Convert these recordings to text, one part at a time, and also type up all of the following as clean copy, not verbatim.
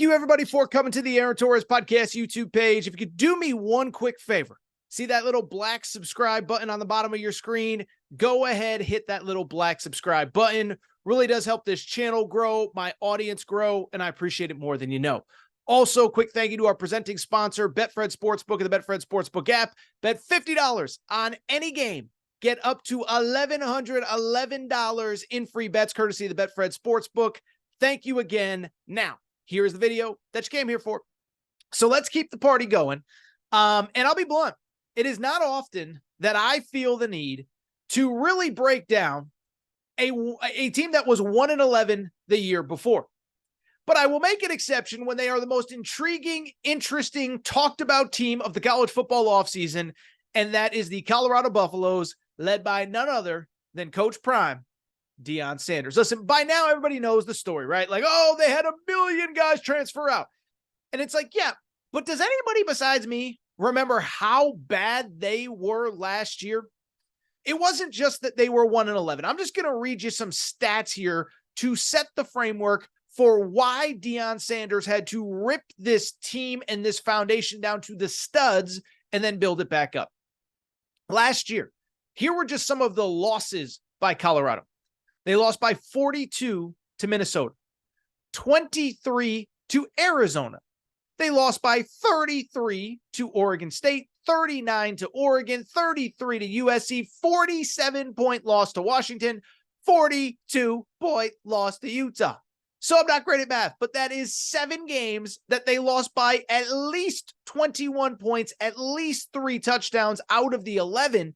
You everybody for coming to the Aaron Torres podcast YouTube page. If you could do me one quick favor, see that little black subscribe button on the bottom of your screen? Go ahead, hit that little black subscribe button. Really does help this channel grow, my audience grow, and I appreciate it more than you know. Also, quick thank you to our presenting sponsor, Betfred Sportsbook and the Betfred Sportsbook app. Bet $50 on any game. Get up to $1,111 in free bets courtesy of the Betfred Sportsbook. Thank you again. Now, here's the video that you came here for. So let's keep the party going. And I'll be blunt. It is not often that I feel the need to really break down a team that was 1-11 the year before. But I will make an exception when they are the most intriguing, interesting, talked about team of the college football offseason, and that is the Colorado Buffaloes, led by none other than Coach Prime, Deion Sanders. Listen, by now everybody knows the story, right? Like, oh, they had 1 million guys transfer out. And it's like, yeah, but does anybody besides me remember how bad they were last year? It wasn't just that they were 1-11. I'm just going to read you some stats here to set the framework for why Deion Sanders had to rip this team and this foundation down to the studs and then build it back up. Last year, here were just some of the losses by Colorado. They lost by 42 to Minnesota, 23 to Arizona. They lost by 33 to Oregon State, 39 to Oregon, 33 to USC, 47-point loss to Washington, 42-point loss to Utah. So I'm not great at math, but that is 7 games that they lost by at least 21 points, at least 3 touchdowns out of the 11.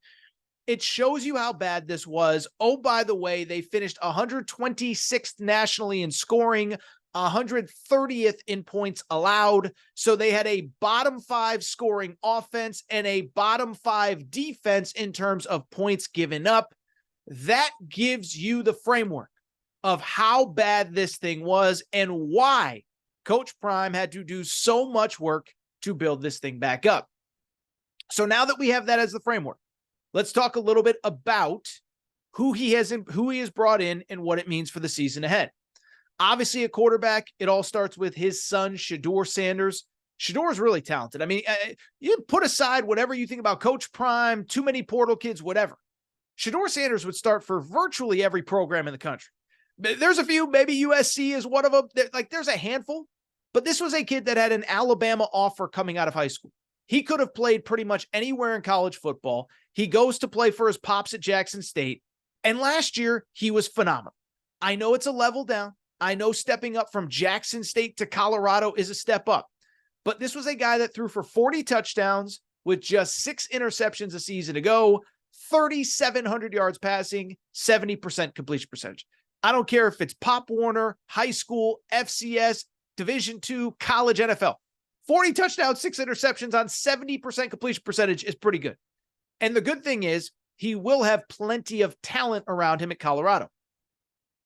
It shows you how bad this was. Oh, by the way, they finished 126th nationally in scoring, 130th in points allowed. So they had a bottom 5 scoring offense and a bottom 5 defense in terms of points given up. That gives you the framework of how bad this thing was and why Coach Prime had to do so much work to build this thing back up. So now that we have that as the framework, let's talk a little bit about who he has brought in and what it means for the season ahead. Obviously, a quarterback, it all starts with his son, Shedeur Sanders. Shedeur is really talented. I mean, you put aside whatever you think about Coach Prime, too many portal kids, whatever. Shedeur Sanders would start for virtually every program in the country. There's a few, maybe USC is one of them. There's a handful, but this was a kid that had an Alabama offer coming out of high school. He could have played pretty much anywhere in college football. He goes to play for his pops at Jackson State. And last year, he was phenomenal. I know it's a level down. I know stepping up from Jackson State to Colorado is a step up. But this was a guy that threw for 40 touchdowns with just 6 interceptions a season ago, 3,700 yards passing, 70% completion percentage. I don't care if it's Pop Warner, high school, FCS, Division II, college, NFL. 40 touchdowns, 6 interceptions on 70% completion percentage is pretty good. And the good thing is he will have plenty of talent around him at Colorado.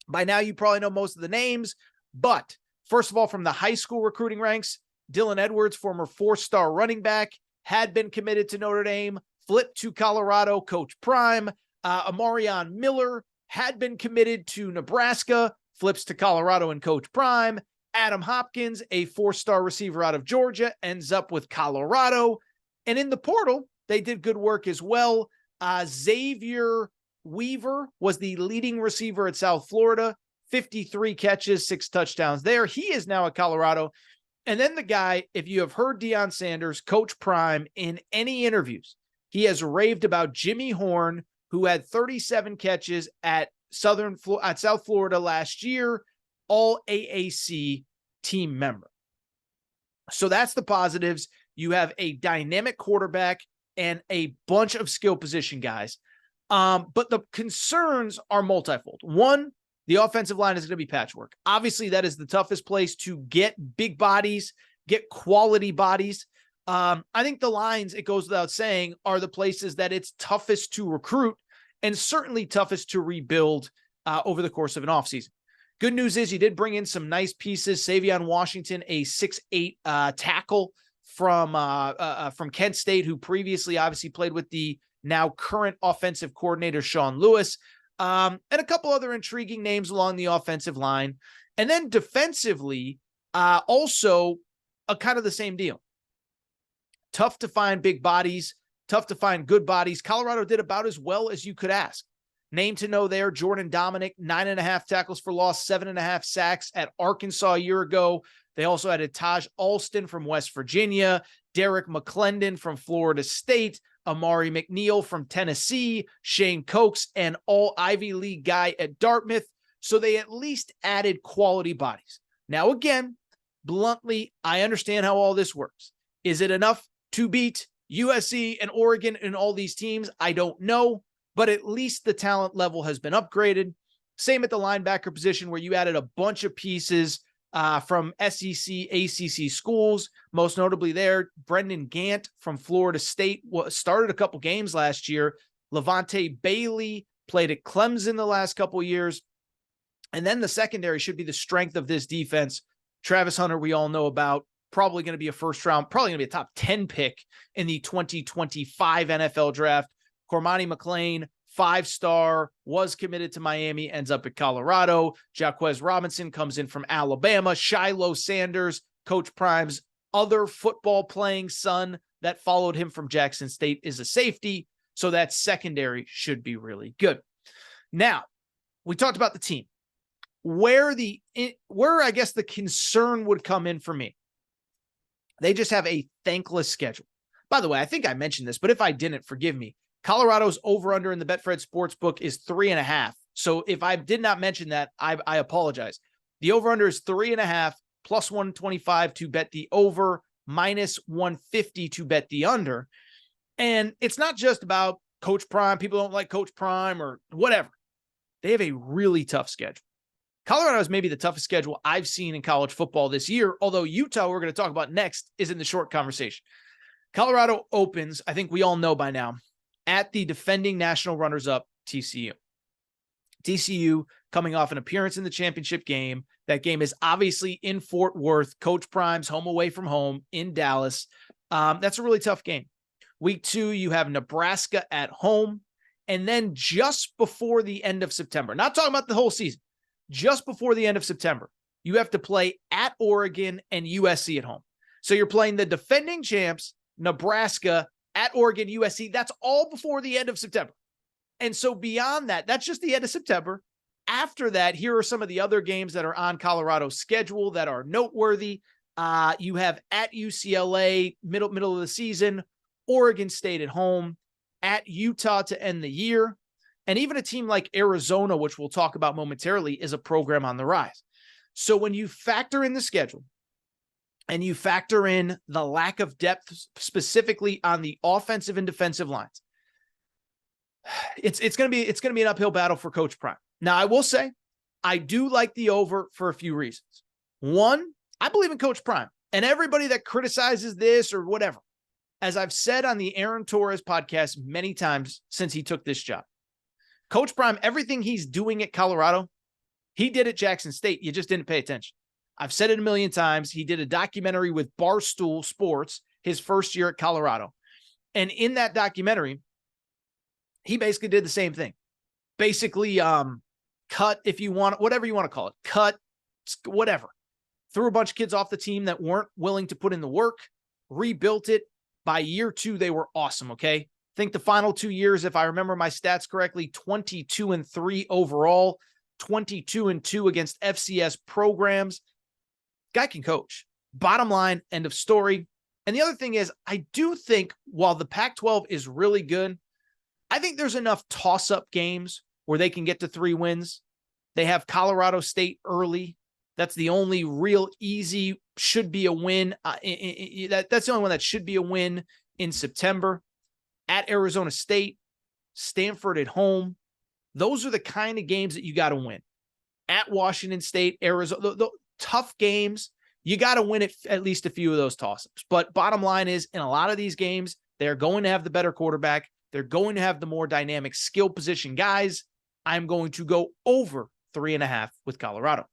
By now, you probably know most of the names, but first of all, from the high school recruiting ranks, Dylan Edwards, former 4-star running back, had been committed to Notre Dame, flipped to Colorado, Coach Prime. Amarion Miller had been committed to Nebraska, flips to Colorado and Coach Prime. Adam Hopkins, a 4-star receiver out of Georgia, ends up with Colorado. And in the portal, they did good work as well. Xavier Weaver was the leading receiver at South Florida, 53 catches, 6 touchdowns there. He is now at Colorado. And then the guy, if you have heard Deion Sanders, Coach Prime, in any interviews, he has raved about Jimmy Horn, who had 37 catches at South Florida last year, all AAC team member. So that's the positives. You have a dynamic quarterback and a bunch of skill position guys. But the concerns are multifold. One, the offensive line is going to be patchwork. Obviously, that is the toughest place to get big bodies, get quality bodies. I think the lines, it goes without saying, are the places that it's toughest to recruit and certainly toughest to rebuild over the course of an offseason. Good news is you did bring in some nice pieces. Savion Washington, a 6'8" tackle from Kent State, who previously obviously played with the now current offensive coordinator, Sean Lewis, and a couple other intriguing names along the offensive line. And then defensively, Also, a kind of the same deal. Tough to find big bodies, tough to find good bodies. Colorado did about as well as you could ask. Name to know there, Jordan Dominic, 9.5 tackles for loss, 7.5 sacks at Arkansas a year ago. They also had Taj Alston from West Virginia, Derek McClendon from Florida State, Amari McNeil from Tennessee, Shane Cokes, an all Ivy League guy at Dartmouth. So they at least added quality bodies. Now, again, bluntly, I understand how all this works. Is it enough to beat USC and Oregon and all these teams? I don't know, but at least the talent level has been upgraded. Same at the linebacker position, where you added a bunch of pieces from SEC, ACC schools, most notably there, Brendan Gant from Florida State started a couple games last year. Levante Bailey played at Clemson the last couple of years. And then the secondary should be the strength of this defense. Travis Hunter, we all know about, probably going to be a first round, probably going to be a top 10 pick in the 2025 NFL draft. Cormani McLean, 5-star, was committed to Miami, ends up at Colorado. Jaquez Robinson comes in from Alabama. Shiloh Sanders, Coach Prime's other football playing son that followed him from Jackson State, is a safety. So that secondary should be really good. Now, we talked about the team. Where I guess the concern would come in for me. They just have a thankless schedule. By the way, I think I mentioned this, but if I didn't, forgive me. Colorado's over-under in the Betfred Sportsbook is 3.5. So if I did not mention that, I apologize. The over-under is 3.5, plus 125 to bet the over, minus 150 to bet the under. And it's not just about Coach Prime. People don't like Coach Prime or whatever. They have a really tough schedule. Colorado is maybe the toughest schedule I've seen in college football this year, although Utah, we're going to talk about next, is in the short conversation. Colorado opens, I think we all know by now, at the defending national runners-up TCU. TCU coming off an appearance in the championship game. That game is obviously in Fort Worth, Coach Prime's home away from home in Dallas. That's a really tough game. Week 2, you have Nebraska at home. And then just before the end of September, not talking about the whole season, just before the end of September, you have to play at Oregon and USC at home. So you're playing the defending champs, Nebraska, at Oregon, USC. That's all before the end of September. And so beyond that, that's just the end of September. After that, here are some of the other games that are on Colorado's schedule that are noteworthy. You have at UCLA, middle of the season, Oregon State at home, at Utah to end the year. And even a team like Arizona, which we'll talk about momentarily, is a program on the rise. So when you factor in the schedule and you factor in the lack of depth, specifically on the offensive and defensive lines, it's going to be an uphill battle for Coach Prime. Now, I will say, I do like the over for a few reasons. One, I believe in Coach Prime, and everybody that criticizes this or whatever, as I've said on the Aaron Torres podcast many times since he took this job, Coach Prime, everything he's doing at Colorado, he did at Jackson State. You just didn't pay attention. I've said it a million times. He did a documentary with Barstool Sports his first year at Colorado. And in that documentary, he basically did the same thing. Basically, cut, if you want, whatever you want to call it, cut, whatever. Threw a bunch of kids off the team that weren't willing to put in the work, rebuilt it. By year 2, they were awesome, okay? I think the final 2 years, if I remember my stats correctly, 22-3 overall, 22-2 against FCS programs. Guy can coach. Bottom line, end of story. And the other thing is, I do think while the Pac-12 is really good, I think there's enough toss-up games where they can get to 3 wins. They have Colorado State early. That's the only real easy, should be a win. That's the only one that should be a win in September. At Arizona State, Stanford at home. Those are the kind of games that you got to win. At Washington State, Arizona, the tough games, you got to win at least a few of those toss-ups. But bottom line is, in a lot of these games, they're going to have the better quarterback. They're going to have the more dynamic skill position guys. I'm going to go over 3.5 with Colorado.